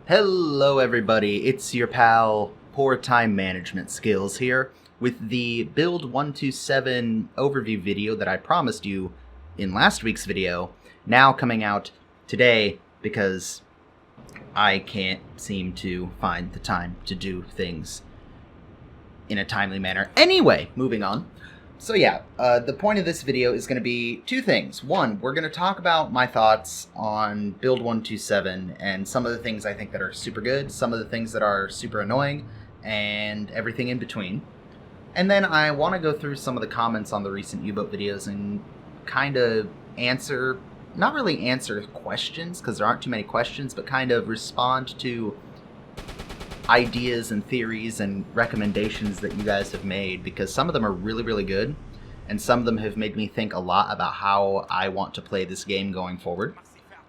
Hello everybody, it's your pal Poor Time Management Skills here with the Build 127 overview video that I promised you in last week's video, now coming out today because I can't seem to find the time to do things in a timely manner. Anyway, moving on. So yeah, the point of this video is going to be two things. One, we're going to talk about my thoughts on Build 127 and some of the things I think that are super good, some of the things that are super annoying, and everything in between. And then I want to go through some of the comments on the recent Uboat videos and kind of answer, not really answer questions, because there aren't too many questions, but kind of respond to ideas and theories and recommendations that you guys have made, because some of them are really, really good, and some of them have made me think a lot about how I want to play this game going forward.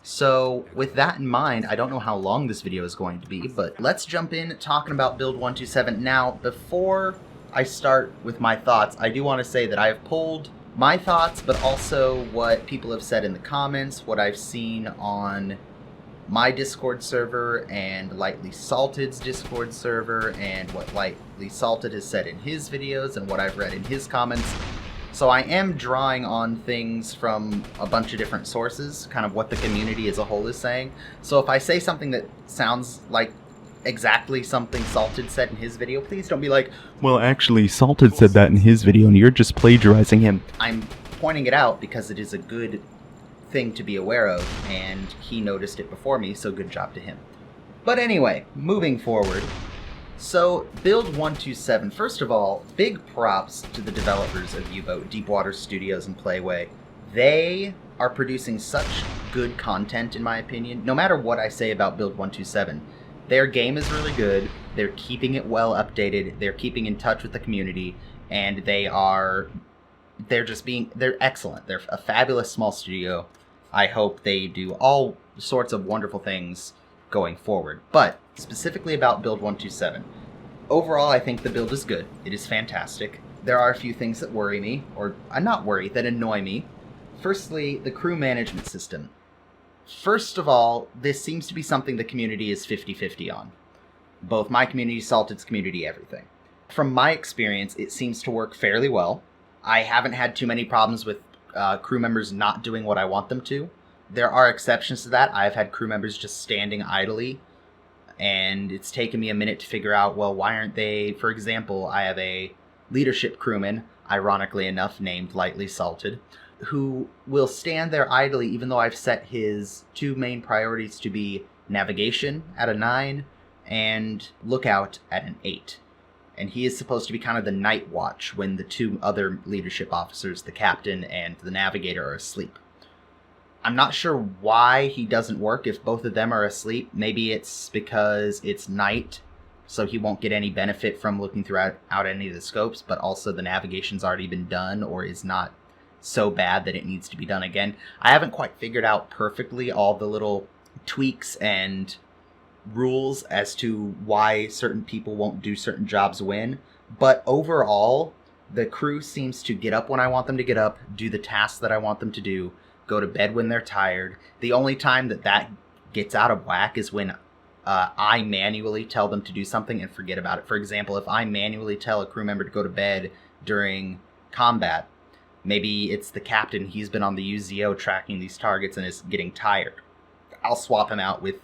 So with that in mind, I don't know how long this video is going to be, but let's jump in talking about Build 127. Now, before I start with my thoughts, I do want to say that I have pulled my thoughts, but also what people have said in the comments, what I've seen on my Discord server and Lightly Salted's Discord server, and what Lightly Salted has said in his videos and what I've read in his comments. So I am drawing on things from a bunch of different sources, kind of what the community as a whole is saying. So if I say something that sounds like exactly something Salted said in his video, please don't be like, well, actually, Salted said that in his video and you're just plagiarizing him. I'm pointing it out because it is a good thing to be aware of, and he noticed it before me, so good job to him. But anyway, moving forward. So, Build 127, first of all, big props to the developers of Uboat, Deepwater Studios and Playway. They are producing such good content, in my opinion. No matter what I say about Build 127, their game is really good, they're keeping it well updated, they're keeping in touch with the community, and they're excellent. They're a fabulous small studio. I hope they do all sorts of wonderful things going forward. But specifically about Build 127, overall I think the build is good. It is fantastic. There are a few things that worry me, or not worry, that annoy me. Firstly, the crew management system. First of all, this seems to be something the community is 50-50 on. Both my community, Salted's community, everything. From my experience, it seems to work fairly well. I haven't had too many problems with crew members not doing what I want them to. There are exceptions to that. I've had crew members just standing idly, and it's taken me a minute to figure out, well, why aren't they... For example, I have a leadership crewman, ironically enough named Lightly Salted, who will stand there idly even though I've set his two main priorities to be navigation at a 9 and lookout at an 8. And he is supposed to be kind of the night watch when the two other leadership officers, the captain and the navigator, are asleep. I'm not sure why he doesn't work if both of them are asleep. Maybe it's because it's night, so he won't get any benefit from looking throughout any of the scopes, but also the navigation's already been done or is not so bad that it needs to be done again. I haven't quite figured out perfectly all the little tweaks and rules as to why certain people won't do certain jobs when, but overall the crew seems to get up when I want them to get up, do the tasks that I want them to do, go to bed when they're tired. The only time that gets out of whack is when I manually tell them to do something and forget about it. For example, if I manually tell a crew member to go to bed during combat, maybe it's the captain, he's been on the UZO tracking these targets and is getting tired. I'll swap him out with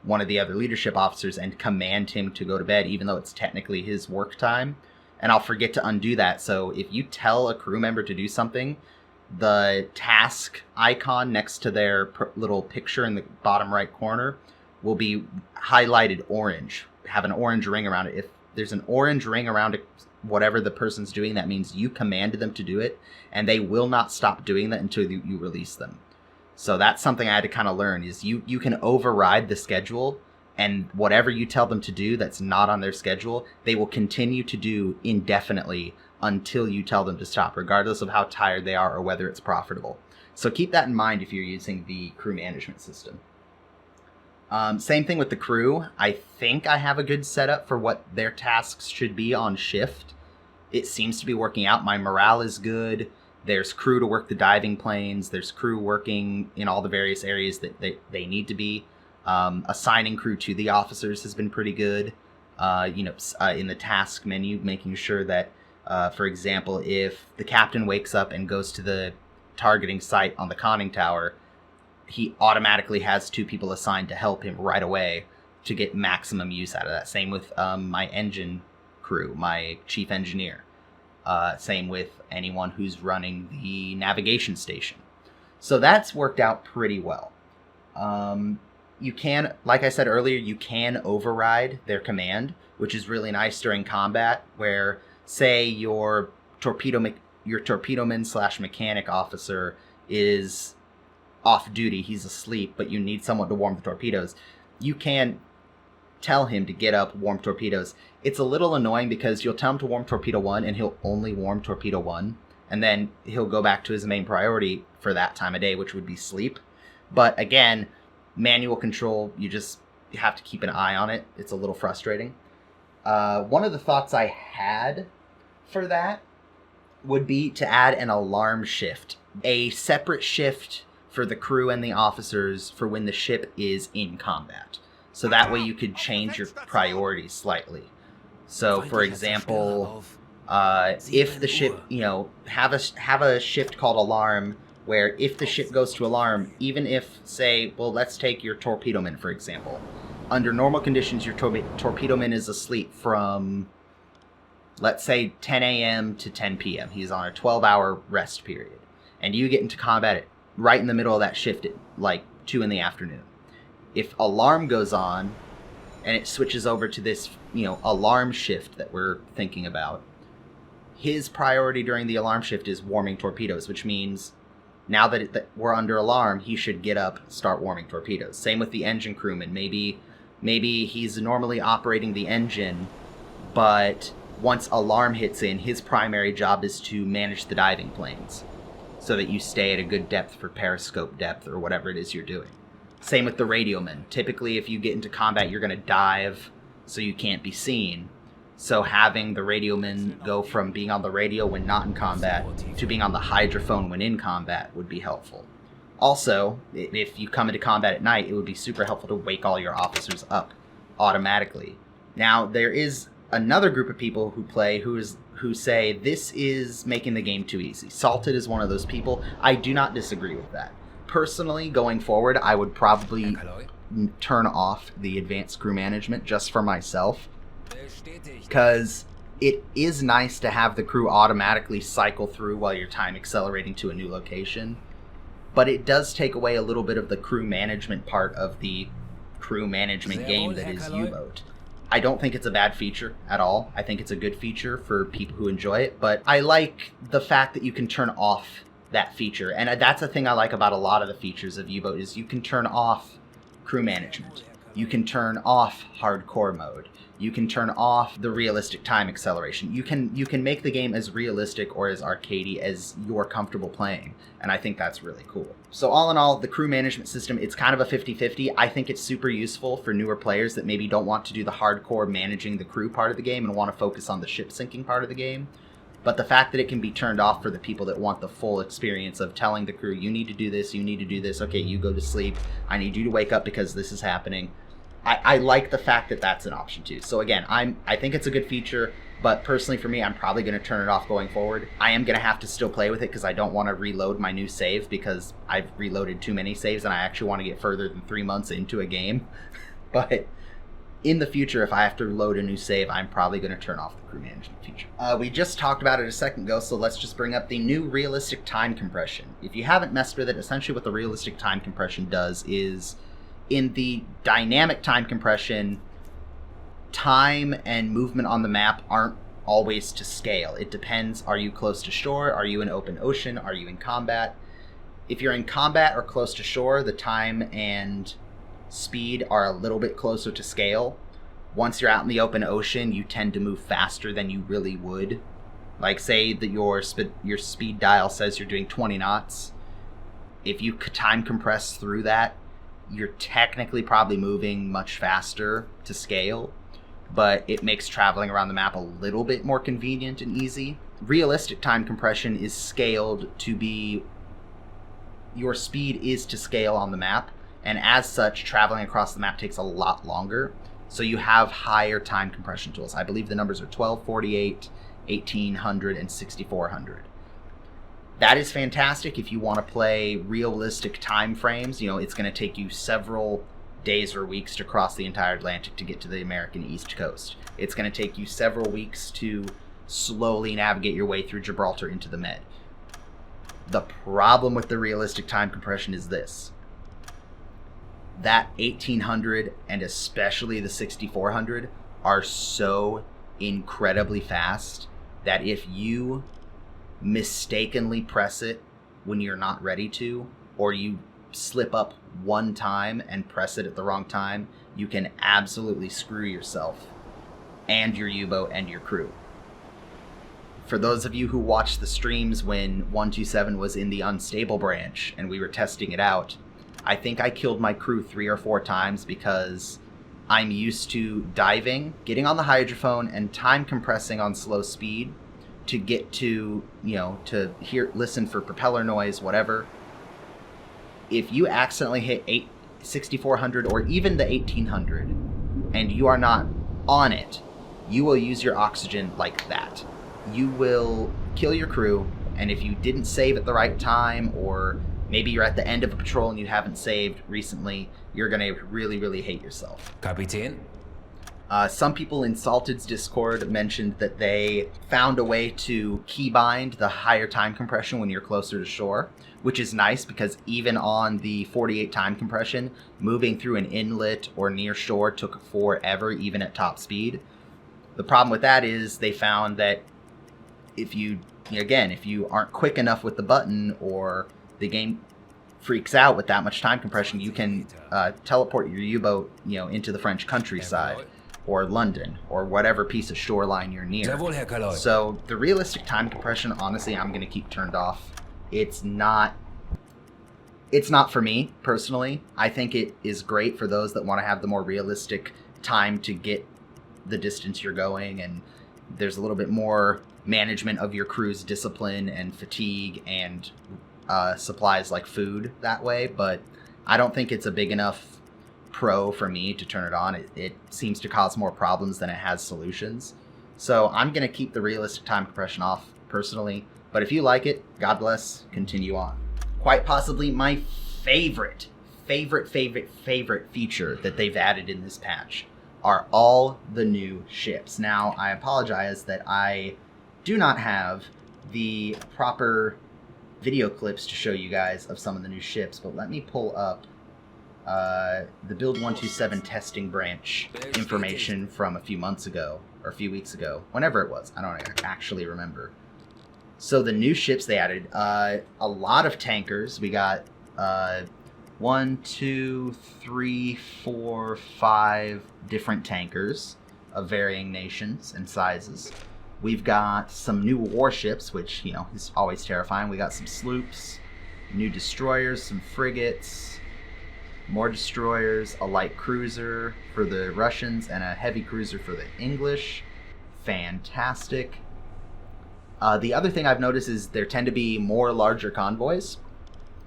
one of the other leadership officers and command him to go to bed, even though it's technically his work time, and I'll forget to undo that. So if you tell a crew member to do something, the task icon next to their little picture in the bottom right corner will be highlighted orange, have an orange ring around it. If there's an orange ring around it, whatever the person's doing, that means you commanded them to do it, and they will not stop doing that until you release them. So that's something I had to kind of learn, is you can override the schedule, and whatever you tell them to do that's not on their schedule, they will continue to do indefinitely until you tell them to stop, regardless of how tired they are or whether it's profitable. So keep that in mind if you're using the crew management system. Same thing with the crew. I think I have a good setup for what their tasks should be on shift. It seems to be working out. My morale is good. There's crew to work the diving planes. There's crew working in all the various areas that they need to be. Assigning crew to the officers has been pretty good. In the task menu, making sure that, for example, if the captain wakes up and goes to the targeting site on the conning tower, he automatically has 2 people assigned to help him right away to get maximum use out of that. Same with my engine crew, my chief engineer. Same with anyone who's running the navigation station. So that's worked out pretty well. You can, like I said earlier, you can override their command, which is really nice during combat, where, say, your torpedoman/mechanic officer is off duty, he's asleep, but you need someone to warm the torpedoes. You can tell him to get up, warm torpedoes. It's a little annoying because you'll tell him to warm torpedo 1 and he'll only warm torpedo 1, and then he'll go back to his main priority for that time of day, which would be sleep. But again, manual control, you have to keep an eye on it. It's a little frustrating. One of the thoughts I had for that would be to add an alarm shift, a separate shift for the crew and the officers for when the ship is in combat. So that way you could change your priorities slightly. So, for example, if the ship, have a shift called alarm, where if the ship goes to alarm, even if, say, well, let's take your torpedoman, for example. Under normal conditions, your torpedoman is asleep from, let's say, 10 a.m. to 10 p.m. He's on a 12-hour rest period. And you get into combat right in the middle of that shift at, like, 2 in the afternoon. If alarm goes on, and it switches over to this, alarm shift that we're thinking about, his priority during the alarm shift is warming torpedoes, which means now that we're under alarm, he should get up, start warming torpedoes. Same with the engine crewman. Maybe he's normally operating the engine, but once alarm hits in, his primary job is to manage the diving planes so that you stay at a good depth for periscope depth or whatever it is you're doing. Same with the radioman. Typically, if you get into combat, you're going to dive so you can't be seen. So having the radioman go from being on the radio when not in combat to being on the hydrophone when in combat would be helpful. Also, if you come into combat at night, it would be super helpful to wake all your officers up automatically. Now, there is another group of people who play who say this is making the game too easy. Salted is one of those people. I do not disagree with that. Personally, going forward, I would probably turn off the advanced crew management just for myself, because it is nice to have the crew automatically cycle through while you're time accelerating to a new location, but it does take away a little bit of the crew management part of the crew management game that is Uboat. I don't think it's a bad feature at all. I think it's a good feature for people who enjoy it, but I like the fact that you can turn off that feature, and that's a thing I like about a lot of the features of Uboat is you can turn off crew management. You can turn off hardcore mode. You can turn off the realistic time acceleration. You can make the game as realistic or as arcadey as you're comfortable playing, and I think that's really cool. So all in all, the crew management system, it's kind of a 50-50. I think it's super useful for newer players that maybe don't want to do the hardcore managing the crew part of the game and want to focus on the ship sinking part of the game. But the fact that it can be turned off for the people that want the full experience of telling the crew, you need to do this, okay, you go to sleep, I need you to wake up because this is happening. I like the fact that that's an option too. So again, I think it's a good feature, but personally for me, I'm probably going to turn it off going forward. I am going to have to still play with it because I don't want to reload my new save because I've reloaded too many saves and I actually want to get further than 3 months into a game. But in the future, if I have to load a new save, I'm probably going to turn off the crew management feature. We just talked about it a second ago, so let's just bring up the new realistic time compression. If you haven't messed with it, essentially what the realistic time compression does is, in the dynamic time compression, time and movement on the map aren't always to scale. It depends, are you close to shore? Are you in open ocean? Are you in combat? If you're in combat or close to shore, the time and speed are a little bit closer to scale. Once you're out in the open ocean, you tend to move faster than you really would. Like, say that your speed dial says you're doing 20 knots. If you time compress through that, you're technically probably moving much faster to scale, but it makes traveling around the map a little bit more convenient and easy. Realistic time compression is scaled to be, your speed is to scale on the map, and as such, traveling across the map takes a lot longer. So you have higher time compression tools. I believe the numbers are 1248, 1800, and 6400. That is fantastic if you want to play realistic time frames. You know, it's going to take you several days or weeks to cross the entire Atlantic to get to the American East Coast. It's going to take you several weeks to slowly navigate your way through Gibraltar into the Med. The problem with the realistic time compression is this. That 1800 and especially the 6400 are so incredibly fast that if you mistakenly press it when you're not ready to, or you slip up one time and press it at the wrong time, you can absolutely screw yourself and your U-boat and your crew. For those of you who watched the streams when 127 was in the unstable branch and we were testing it out, I think I killed my crew 3 or 4 times because I'm used to diving, getting on the hydrophone, and time compressing on slow speed to get to, to listen for propeller noise, whatever. If you accidentally hit 6400 or even the 1800 and you are not on it, you will use your oxygen like that. You will kill your crew, and if you didn't save at the right time, or maybe you're at the end of a patrol and you haven't saved recently, you're going to really, really hate yourself. Kapitän? Some people in Salted's Discord mentioned that they found a way to keybind the higher time compression when you're closer to shore, which is nice because even on the 48 time compression, moving through an inlet or near shore took forever, even at top speed. The problem with that is they found that if you aren't quick enough with the button, or the game freaks out with that much time compression, you can teleport your U-boat, into the French countryside or London or whatever piece of shoreline you're near. So the realistic time compression, honestly, I'm going to keep turned off. It's not for me personally. I think it is great for those that want to have the more realistic time to get the distance you're going, and there's a little bit more management of your crew's discipline and fatigue and supplies like food that way, but I don't think it's a big enough pro for me to turn it on. It seems to cause more problems than it has solutions. So I'm going to keep the realistic time compression off personally, but if you like it, God bless, continue on. Quite possibly my favorite feature that they've added in this patch are all the new ships. Now, I apologize that I do not have the proper video clips to show you guys of some of the new ships, but let me pull up the Build 127 testing branch information from a few months ago, or a few weeks ago, whenever it was. I don't actually remember. So the new ships they added, a lot of tankers. We got 1, 2, 3, 4, 5 different tankers of varying nations and sizes. We've got some new warships, which, is always terrifying. We got some sloops, new destroyers, some frigates, more destroyers, a light cruiser for the Russians, and a heavy cruiser for the English. Fantastic. The other thing I've noticed is there tend to be more larger convoys.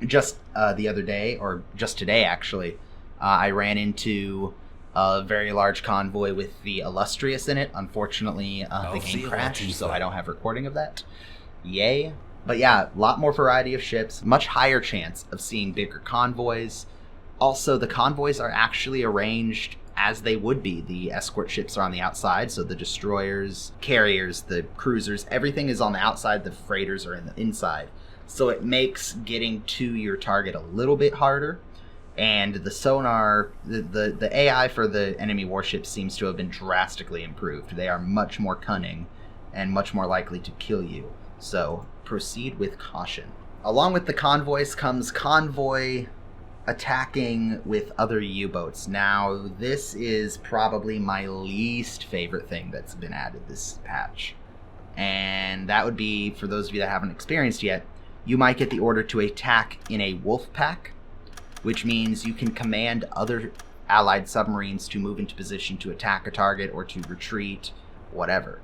Just the other day, or just today actually, I ran into a very large convoy with the Illustrious in it. Unfortunately, the game crashed, so I don't have recording of that. Yay. But yeah, a lot more variety of ships, much higher chance of seeing bigger convoys. Also, the convoys are actually arranged as they would be. The escort ships are on the outside, so the destroyers, carriers, the cruisers, everything is on the outside, the freighters are in the inside. So it makes getting to your target a little bit harder. And the sonar, the AI for the enemy warships seems to have been drastically improved. They are much more cunning and much more likely to kill you. So proceed with caution. Along with the convoys comes convoy attacking with other U-boats. Now, this is probably my least favorite thing that's been added this patch. And that would be, for those of you that haven't experienced yet, you might get the order to attack in a wolf pack, which means you can command other allied submarines to move into position to attack a target or to retreat, whatever.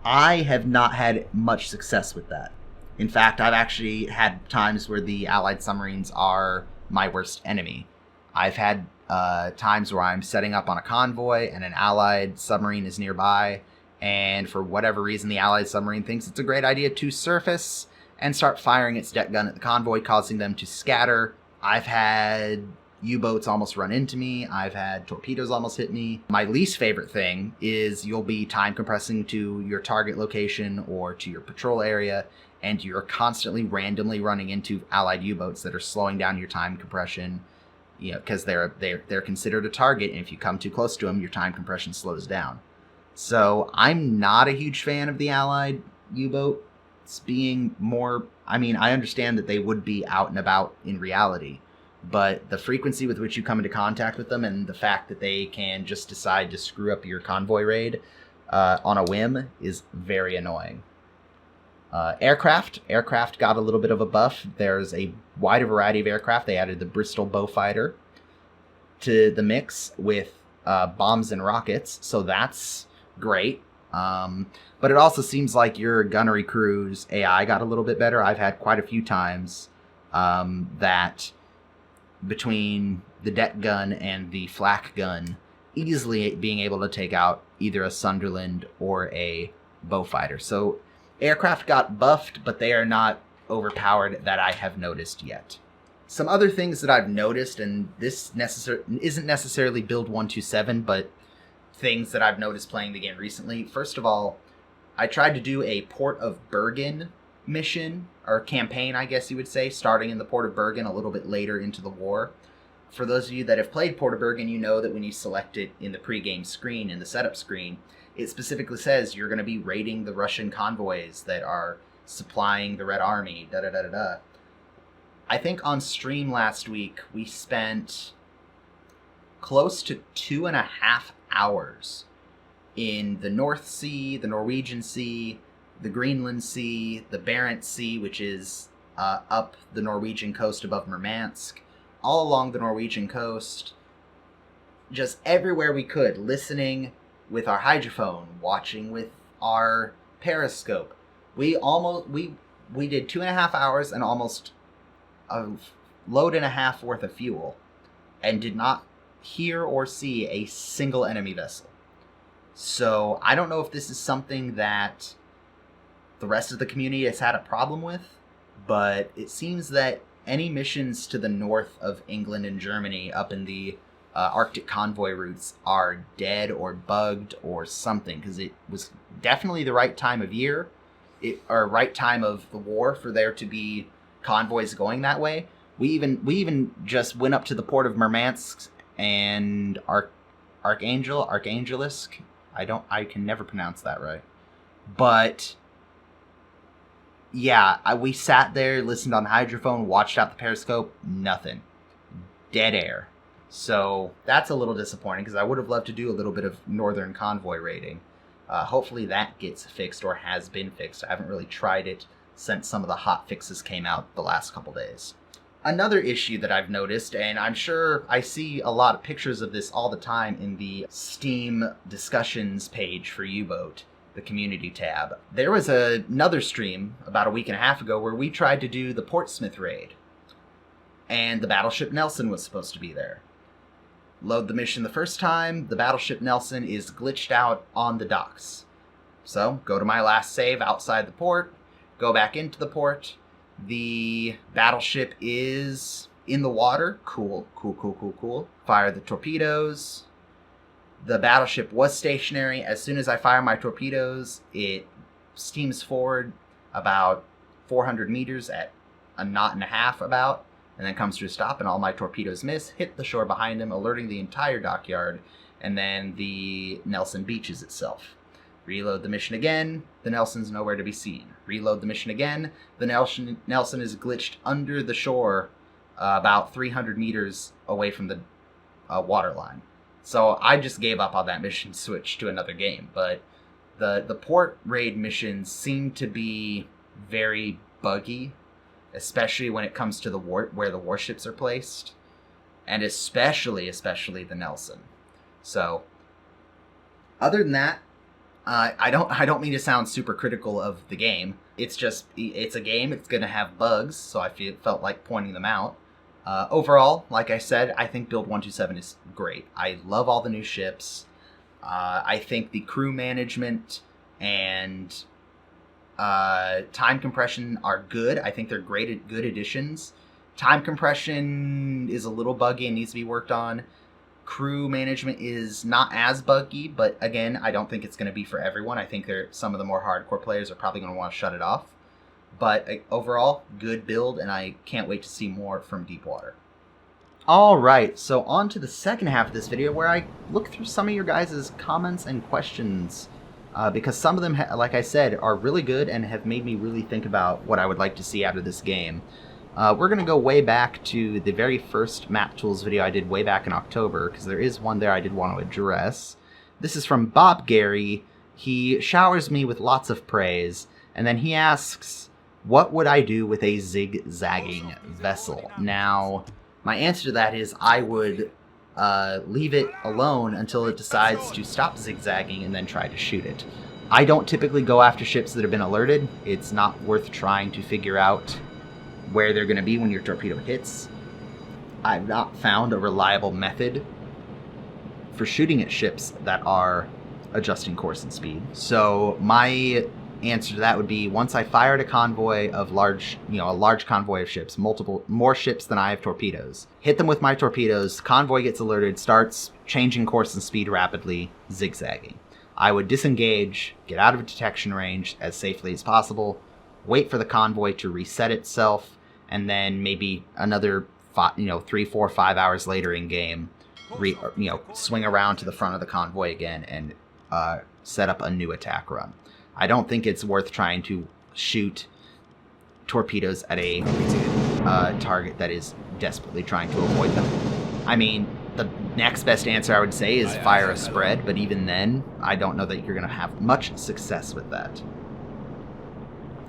I have not had much success with that. In fact, I've actually had times where the allied submarines are my worst enemy. I've had times where I'm setting up on a convoy and an allied submarine is nearby, and for whatever reason the allied submarine thinks it's a great idea to surface and start firing its deck gun at the convoy, causing them to scatter. I've had U-boats almost run into me. I've had torpedoes almost hit me. My least favorite thing is you'll be time compressing to your target location or to your patrol area, and you're constantly randomly running into allied U-boats that are slowing down your time compression, because they're considered a target, and if you come too close to them, your time compression slows down. So I'm not a huge fan of the allied U-boats being more... I mean, I understand that they would be out and about in reality, but the frequency with which you come into contact with them and the fact that they can just decide to screw up your convoy raid on a whim is very annoying. Aircraft got a little bit of a buff. There's a wider variety of aircraft. They added the Bristol Beaufighter to the mix with bombs and rockets, so that's great. But it also seems like your gunnery crew's AI got a little bit better. I've had quite a few times that between the deck gun and the flak gun, easily being able to take out either a Sunderland or a Beaufighter. So aircraft got buffed, but they are not overpowered that I have noticed yet. Some other things that I've noticed, and this isn't necessarily Build 127, but things that I've noticed playing the game recently. First of all, I tried to do a Port of Bergen mission, or campaign, I guess you would say, starting in the Port of Bergen a little bit later into the war. For those of you that have played Port of Bergen, you know that when you select it in the pregame screen, in the setup screen, it specifically says you're going to be raiding the Russian convoys that are supplying the Red Army, da-da-da-da-da. I think on stream last week, we spent close to 2.5 hours in the North Sea, the Norwegian Sea, the Greenland Sea, the Barents Sea, which is up the Norwegian coast above Murmansk, all along the Norwegian coast, just everywhere we could, listening with our hydrophone, watching with our periscope. We did 2.5 hours and almost a load and a half worth of fuel, and did not hear or see a single enemy vessel. So I don't know if this is something that the rest of the community has had a problem with, but it seems that any missions to the north of England and Germany up in the Arctic convoy routes are dead or bugged or something, because it was definitely the right time of year, or right time of the war for there to be convoys going that way. We even just went up to the port of Murmansk and Archangelisk. I can never pronounce that right. But yeah, we sat there, listened on the hydrophone, watched out the periscope, nothing. Dead air. So that's a little disappointing, because I would have loved to do a little bit of northern convoy raiding. Hopefully that gets fixed, or has been fixed. I haven't really tried it since some of the hot fixes came out the last couple days. Another issue that I've noticed, and I'm sure I see a lot of pictures of this all the time in the Steam discussions page for U-Boat, the community tab. There was another stream about a week and a half ago where we tried to do the Portsmouth raid, and the battleship Nelson was supposed to be there. Load the mission the first time, the battleship Nelson is glitched out on the docks. So, go to my last save outside the port, go back into the port. The battleship is in the water. Cool. Fire the torpedoes. The battleship was stationary. As soon as I fire my torpedoes, it steams forward about 400 meters at a knot and a half about, and then comes to a stop, and all my torpedoes miss, hit the shore behind them, alerting the entire dockyard, and then the Nelson beaches itself. Reload the mission again, the Nelson's nowhere to be seen. Reload the mission again, the Nelson is glitched under the shore about 300 meters away from the waterline. So I just gave up on that mission, switched to another game. But the port raid missions seem to be very buggy, especially when it comes to the where the warships are placed, and especially the Nelson. So other than that, I don't mean to sound super critical of the game. It's a game. It's going to have bugs, so I felt like pointing them out. Overall, like I said, I think Build 127 is great. I love all the new ships. I think the crew management and time compression are good. I think they're good additions. Time compression is a little buggy and needs to be worked on. Crew management is not as buggy, but again, I don't think it's going to be for everyone. I think some of the more hardcore players are probably going to want to shut it off. But overall, good build, and I can't wait to see more from Deepwater. Alright, so on to the second half of this video where I look through some of your guys' comments and questions. Because some of them, like I said, are really good and have made me really think about what I would like to see out of this game. We're going to go way back to the very first Map Tools video I did way back in October, because there is one there I did want to address. This is from Bob Gary. He showers me with lots of praise, and then he asks, what would I do with a zigzagging vessel? Now, my answer to that is I would leave it alone until it decides to stop zigzagging and then try to shoot it. I don't typically go after ships that have been alerted. It's not worth trying to figure out where they're going to be when your torpedo hits. I've not found a reliable method for shooting at ships that are adjusting course and speed. So my answer to that would be, once I fired a convoy of a large convoy of ships, more ships than I have torpedoes, hit them with my torpedoes, convoy gets alerted, starts changing course and speed rapidly, zigzagging. I would disengage, get out of detection range as safely as possible, wait for the convoy to reset itself, and then maybe another 3, 4, 5 hours later in game, swing around to the front of the convoy again and set up a new attack run. I don't think it's worth trying to shoot torpedoes at a target that is desperately trying to avoid them. I mean, the next best answer I would say is fire a spread, but even then, I don't know that you're going to have much success with that.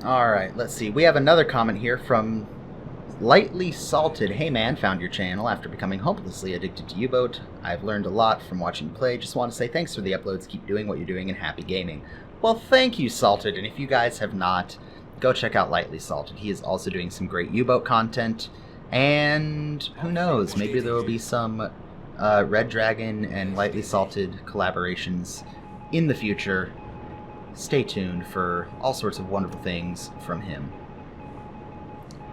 Alright, let's see. We have another comment here from Lightly Salted. Hey man, found your channel after becoming hopelessly addicted to Uboat. I've learned a lot from watching you play. Just want to say thanks for the uploads. Keep doing what you're doing and happy gaming. Well, thank you, Salted, and if you guys have not, go check out Lightly Salted. He is also doing some great U-Boat content, and who knows, maybe there will be some Red Dragon and Lightly Salted collaborations in the future. Stay tuned for all sorts of wonderful things from him.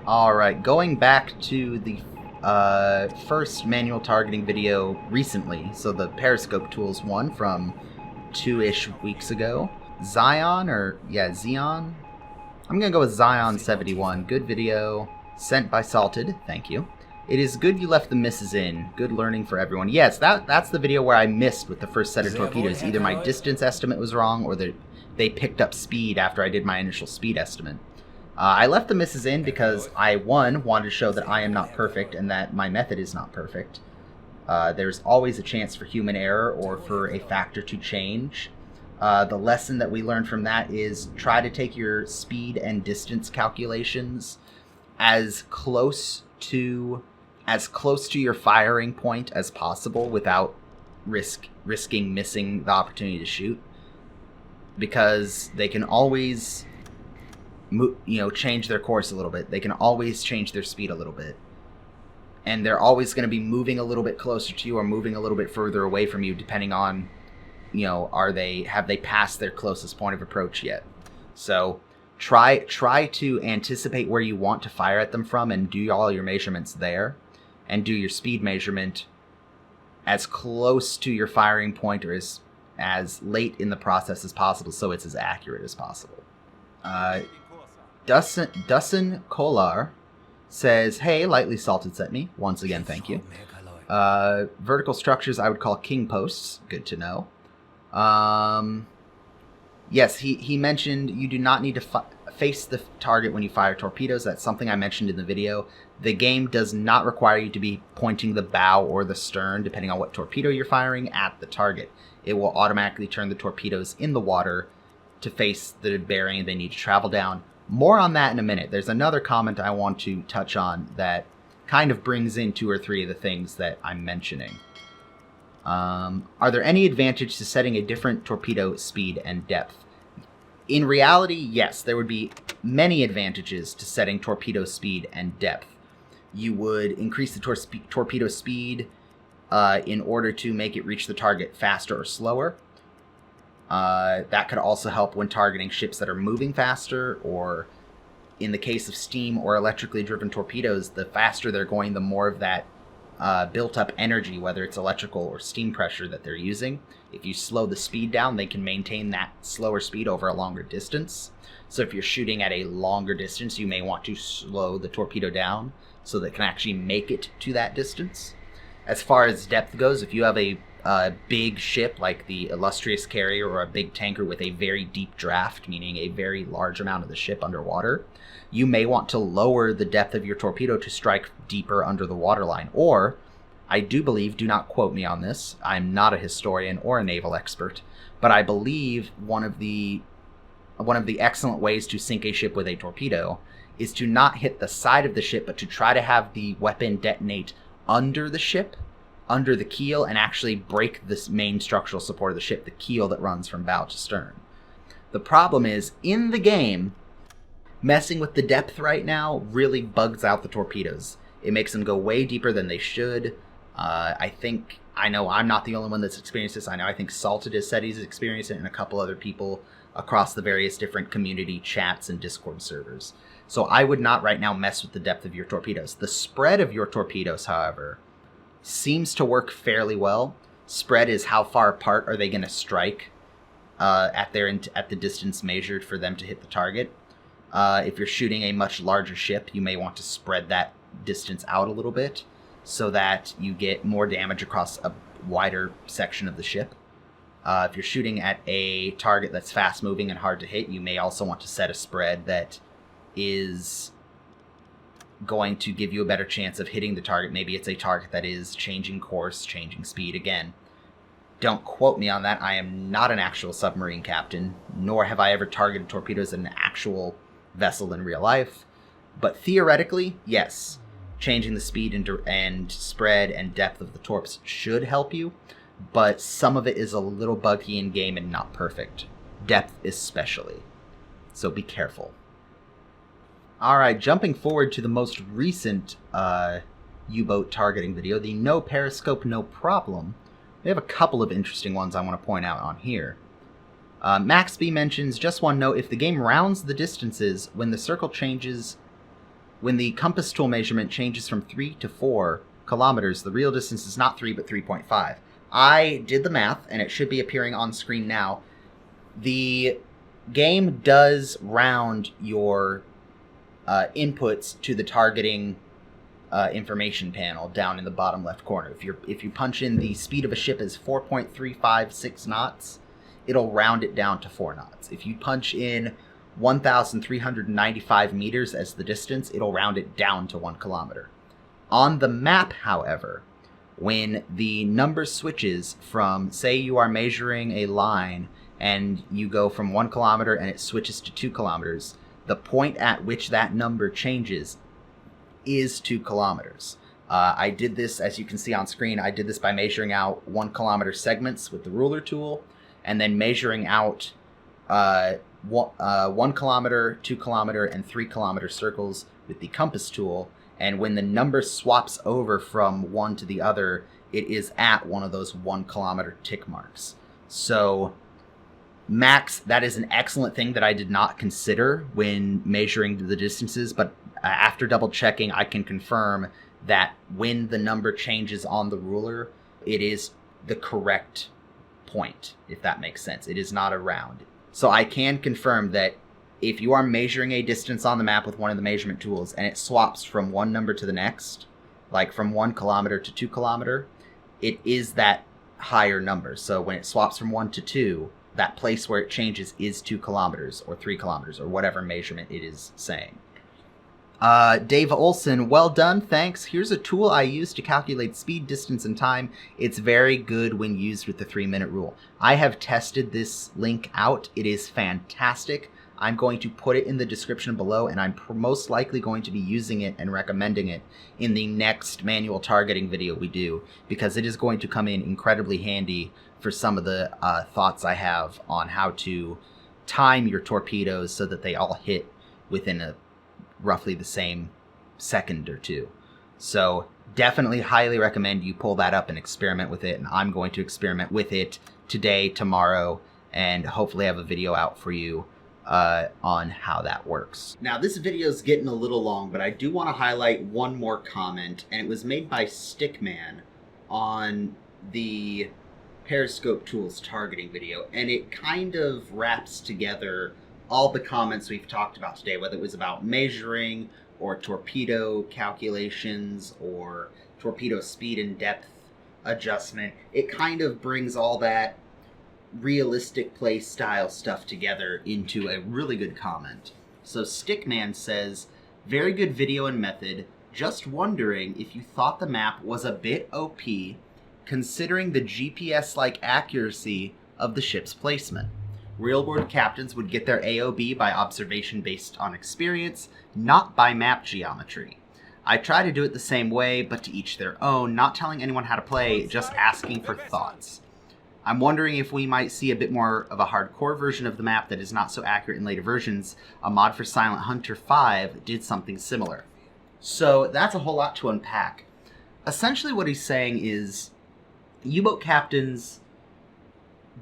Alright, going back to the first manual targeting video recently, so the Periscope Tools one from 2-ish weeks ago. Zion. I'm gonna go with Zion71. Good video. Sent by Salted. Thank you. It is good you left the misses in. Good learning for everyone. Yes, that's the video where I missed with the first set of torpedoes. Either my distance estimate was wrong, or they picked up speed after I did my initial speed estimate. I left the misses in because I, one, wanted to show that I am not perfect and that my method is not perfect. There's always a chance for human error or for a factor to change. The lesson that we learned from that is try to take your speed and distance calculations as close to your firing point as possible without risking missing the opportunity to shoot, because they can always change their course a little bit. They can always change their speed a little bit, and they're always going to be moving a little bit closer to you or moving a little bit further away from you, depending on have they passed their closest point of approach yet. So try to anticipate where you want to fire at them from and do all your measurements there, and do your speed measurement as close to your firing point or as late in the process as possible, so it's as accurate as possible. Dustin Kolar says, hey, Lightly Salted sent me. Once again, thank you. Vertical structures I would call king posts. Good to know. Yes, he mentioned you do not need to face the target when you fire torpedoes. That's something I mentioned in the video. The game does not require you to be pointing the bow or the stern, depending on what torpedo you're firing, at the target. It will automatically turn the torpedoes in the water to face the bearing they need to travel down. More on that in a minute. There's another comment I want to touch on that kind of brings in 2 or 3 of the things that I'm mentioning. Are there any advantage to setting a different torpedo speed and depth? In reality, yes, there would be many advantages to setting torpedo speed and depth. You would increase the torpedo speed in order to make it reach the target faster or slower. That could also help when targeting ships that are moving faster, or in the case of steam or electrically driven torpedoes, the faster they're going, the more of that built up energy, whether it's electrical or steam pressure that they're using. If you slow the speed down, they can maintain that slower speed over a longer distance. So if you're shooting at a longer distance, you may want to slow the torpedo down so that it can actually make it to that distance. As far as depth goes, if you have a big ship like the illustrious carrier or a big tanker with a very deep draft, meaning a very large amount of the ship underwater, you may want to lower the depth of your torpedo to strike deeper under the waterline. Or, I do believe, do not quote me on this, I'm not a historian or a naval expert, but I believe one of the excellent ways to sink a ship with a torpedo is to not hit the side of the ship, but to try to have the weapon detonate under the ship, under the keel, and actually break this main structural support of the ship, the keel that runs from bow to stern. The problem is, in the game, messing with the depth right now really bugs out the torpedoes. It makes them go way deeper than they should. I know I'm not the only one that's experienced this. I think Salted has said he's experienced it, and a couple other people across the various different community chats and Discord servers. So I would not right now mess with the depth of your torpedoes. The spread of your torpedoes, however, seems to work fairly well. Spread is how far apart are they going to strike at the distance measured for them to hit the target. If you're shooting a much larger ship, you may want to spread that distance out a little bit so that you get more damage across a wider section of the ship. If you're shooting at a target that's fast moving and hard to hit, you may also want to set a spread that is going to give you a better chance of hitting the target. Maybe it's a target that is changing course, changing speed. Again, don't quote me on that. I am not an actual submarine captain, nor have I ever targeted torpedoes in an actual vessel in real life. But theoretically, yes, changing the speed and spread and depth of the torps should help you, but some of it is a little buggy in game and not perfect. Depth especially. So be careful. Alright, jumping forward to the most recent U-boat targeting video, the no periscope, no problem. We have a couple of interesting ones I want to point out on here. MaxB mentions, just one note, if the game rounds the distances when the circle changes, when the compass tool measurement changes from 3 to 4 kilometers, the real distance is not 3 but 3.5. I did the math, and it should be appearing on screen now. The game does round your inputs to the targeting information panel down in the bottom left corner. If you punch in the speed of a ship as 4.356 knots, it'll round it down to 4 knots. If you punch in 1,395 meters as the distance, it'll round it down to 1 kilometer. On the map, however, when the number switches from, say you are measuring a line and you go from 1 kilometer and it switches to 2 kilometers, the point at which that number changes is 2 kilometers. I did this, as you can see on screen, I did this by measuring out 1 kilometer segments with the ruler tool, and then measuring out 1 kilometer, 2 kilometer, and 3 kilometer circles with the compass tool. And when the number swaps over from one to the other, it is at one of those 1 kilometer tick marks. So Max, that is an excellent thing that I did not consider when measuring the distances, but after double checking, I can confirm that when the number changes on the ruler, it is the correct point, if that makes sense. It is not a round. So I can confirm that if you are measuring a distance on the map with one of the measurement tools and it swaps from one number to the next, like from 1 kilometer to 2 kilometer, it is that higher number. So when it swaps from 1 to 2, that place where it changes is 2 kilometers or 3 kilometers or whatever measurement it is saying. Dave Olson, well done, thanks. Here's a tool I use to calculate speed, distance, and time. It's very good when used with the 3-minute rule. I have tested this link out. It is fantastic. I'm going to put it in the description below, and I'm most likely going to be using it and recommending it in the next manual targeting video we do, because it is going to come in incredibly handy for some of the thoughts I have on how to time your torpedoes so that they all hit within roughly the same second or two. So definitely highly recommend you pull that up and experiment with it. And I'm going to experiment with it today, tomorrow, and hopefully have a video out for you on how that works. Now, this video is getting a little long, but I do want to highlight one more comment, and it was made by Stickman on the Periscope Tools targeting video, and it kind of wraps together all the comments we've talked about today, whether it was about measuring or torpedo calculations or torpedo speed and depth adjustment. It kind of brings all that realistic play style stuff together into a really good comment. So Stickman says, very good video and method. Just wondering if you thought the map was a bit OP considering the GPS-like accuracy of the ship's placement. Real-world captains would get their AOB by observation based on experience, not by map geometry. I try to do it the same way, but to each their own, not telling anyone how to play, just asking for thoughts. I'm wondering if we might see a bit more of a hardcore version of the map that is not so accurate in later versions. A mod for Silent Hunter 5 did something similar. So that's a whole lot to unpack. Essentially what he's saying is U-boat captains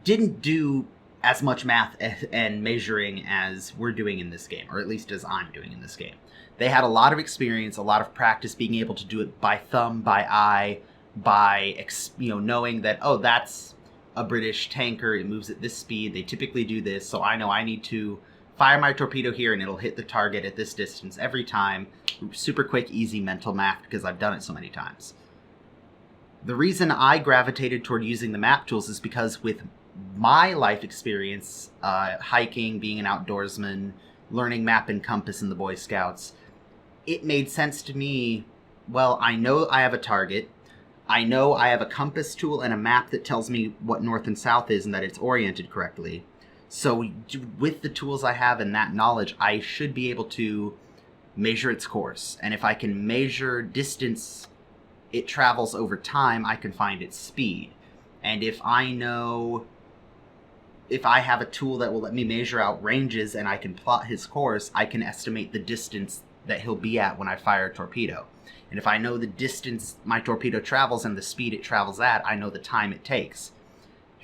didn't do as much math and measuring as we're doing in this game, or at least as I'm doing in this game. They had a lot of experience, a lot of practice being able to do it by thumb, by eye, by knowing that, oh, that's a British tanker, it moves at this speed, they typically do this, so I know I need to fire my torpedo here and it'll hit the target at this distance every time. Super quick, easy mental math because I've done it so many times. The reason I gravitated toward using the map tools is because with my life experience, hiking, being an outdoorsman, learning map and compass in the Boy Scouts, it made sense to me, well, I know I have a target, I know I have a compass tool and a map that tells me what north and south is and that it's oriented correctly. So with the tools I have and that knowledge, I should be able to measure its course. And if I can measure distance it travels over time, I can find its speed. And if I have a tool that will let me measure out ranges and I can plot his course, I can estimate the distance that he'll be at when I fire a torpedo. And if I know the distance my torpedo travels and the speed it travels at, I know the time it takes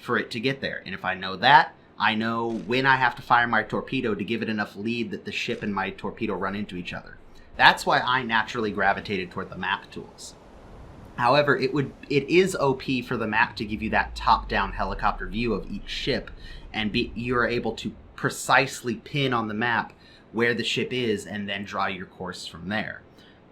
for it to get there. And if I know that, I know when I have to fire my torpedo to give it enough lead that the ship and my torpedo run into each other. That's why I naturally gravitated toward the map tools. However, it is OP for the map to give you that top-down helicopter view of each ship, and you're able to precisely pin on the map where the ship is and then draw your course from there.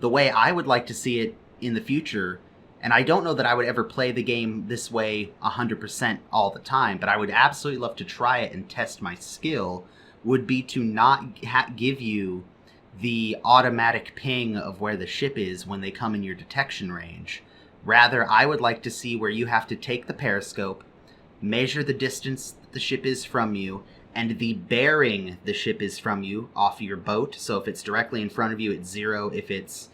The way I would like to see it in the future, and I don't know that I would ever play the game this way 100% all the time, but I would absolutely love to try it and test my skill, would be to not give you the automatic ping of where the ship is when they come in your detection range. Rather, I would like to see where you have to take the periscope, measure the distance that the ship is from you, and the bearing the ship is from you off your boat. So if it's directly in front of you, it's 0. If it's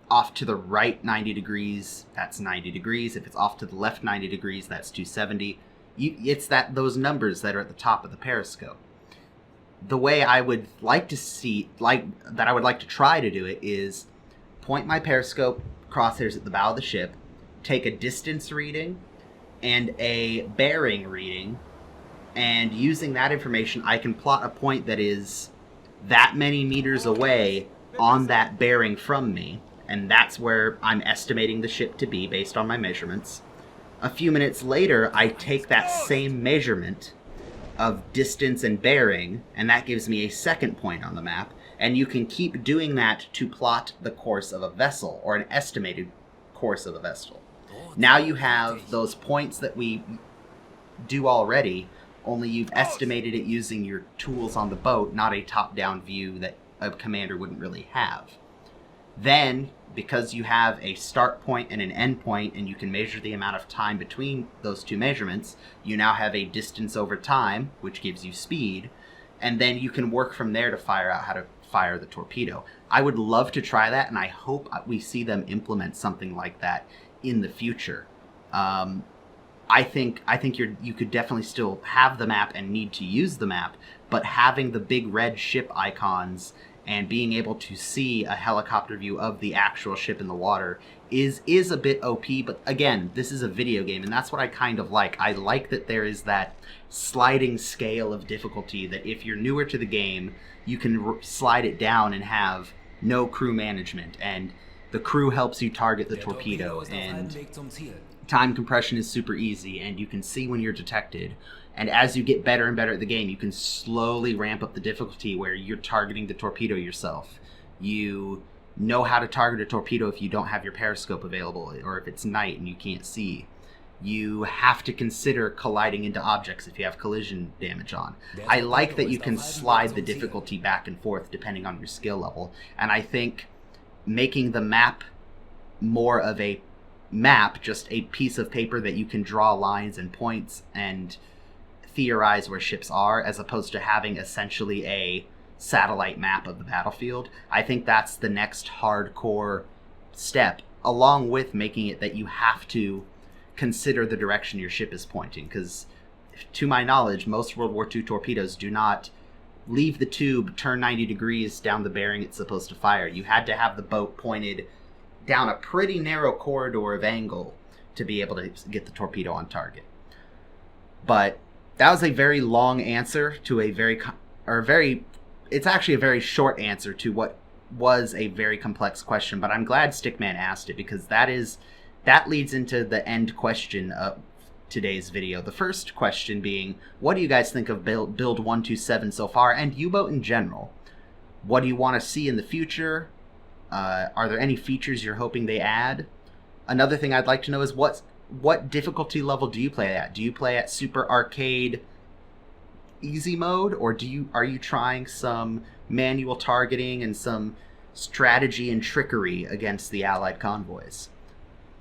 off to the right 90 degrees, that's 90 degrees. If it's off to the left 90 degrees, that's 270. It's those numbers that are at the top of the periscope. The way I would like to I would like to try to do it is point my periscope crosshairs at the bow of the ship, take a distance reading and a bearing reading, and using that information, I can plot a point that is that many meters away on that bearing from me, and that's where I'm estimating the ship to be based on my measurements. A few minutes later, I take that same measurement of distance and bearing, and that gives me a second point on the map, and you can keep doing that to plot the course of a vessel, or an estimated course of a vessel. Now you have those points that we do already, only you've estimated it using your tools on the boat, not a top-down view that a commander wouldn't really have. Then, because you have a start point and an end point, and you can measure the amount of time between those two measurements, you now have a distance over time, which gives you speed, and then you can work from there to fire out how to fire the torpedo. I would love to try that, and I hope we see them implement something like that in the future. I think you could definitely still have the map and need to use the map, but having the big red ship icons and being able to see a helicopter view of the actual ship in the water is a bit OP. But again, this is a video game, and that's what I kind of like. I like that there is that sliding scale of difficulty, that if you're newer to the game, you can slide it down and have no crew management, and the crew helps you target the torpedo, and time compression is super easy, and you can see when you're detected. And as you get better and better at the game, you can slowly ramp up the difficulty where you're targeting the torpedo yourself. You know how to target a torpedo if you don't have your periscope available, or if it's night and you can't see. You have to consider colliding into objects if you have collision damage on. I like that you can slide the difficulty back and forth depending on your skill level, and I think making the map more of a map, just a piece of paper that you can draw lines and points and theorize where ships are, as opposed to having essentially a satellite map of the battlefield. I think that's the next hardcore step, along with making it that you have to consider the direction your ship is pointing, because to my knowledge, most World War II torpedoes do not leave the tube, turn 90 degrees down the bearing it's supposed to fire. You had to have the boat pointed down a pretty narrow corridor of angle to be able to get the torpedo on target. But that was a very long answer to it's actually a very short answer to what was a very complex question, but I'm glad Stickman asked it, because that leads into the end question of today's video. The first question being, what do you guys think of Build 127 so far, and U-Boat in general? What do you want to see in the future? Are there any features you're hoping they add? Another thing I'd like to know is what difficulty level do you play at? Do you play at Super Arcade Easy mode, or are you trying some manual targeting and some strategy and trickery against the Allied convoys?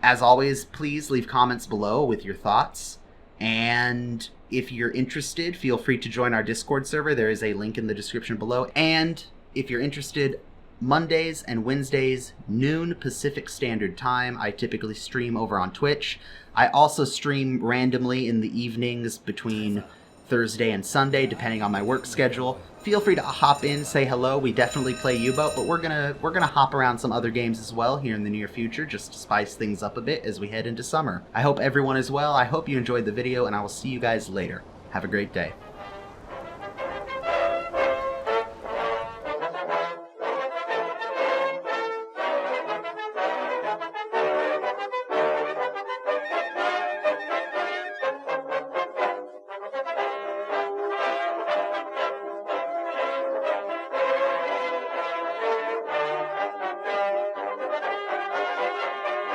As always, please leave comments below with your thoughts, and if you're interested, feel free to join our Discord server. There is a link in the description below. And if you're interested, Mondays and Wednesdays, noon Pacific Standard Time, I typically stream over on Twitch. I also stream randomly in the evenings between Thursday and Sunday, depending on my work schedule. Feel free to hop in, say hello. We definitely play U-Boat, but we're gonna hop around some other games as well here in the near future, just to spice things up a bit as we head into summer. I hope everyone is well. I hope you enjoyed the video, and I will see you guys later. Have a great day.